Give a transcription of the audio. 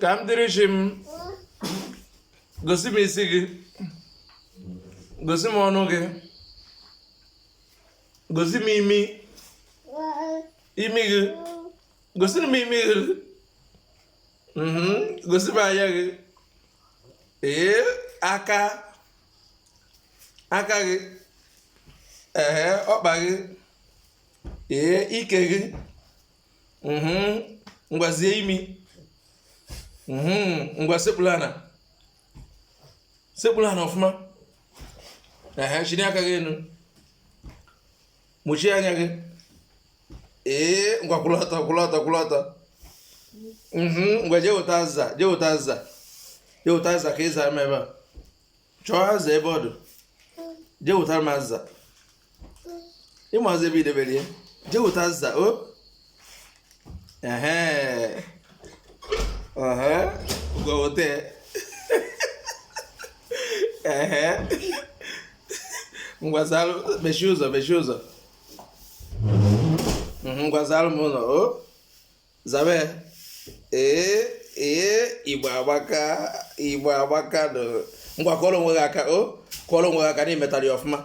Ka m dịrị chi m. Gosi m isi gị. Gosi m ọnụ gị. Gosi m imi. Imi gị. Gosi m imi gị. Gosi m anya gị. Aka. Aka gị. Ọkpa gị. Ike gị. Ngwazie imi. Ngwa sepulana. Sepulana ọfụma. Chini aka gị enu. Muchie anya gị. Ngwa kwụlọtọ. Ngwa jee weta azịza. Jee weta azịza ka ịza eme ebe a. Chọọ azịza ebe ọ dị. Jee wetara m azịza. Ịmụ azịza ebe idebere ya. Jee weta azịza. Ngwa weta. Ngwa zalụ. Mechie ụzọ. Ngwa zalụ m ụlọ. Zabe ya. Igbo agbaka nọ. Ngwa kọrọ onwe gị aka. Kọrọ onwe gị aka na imetara ya ọfụma.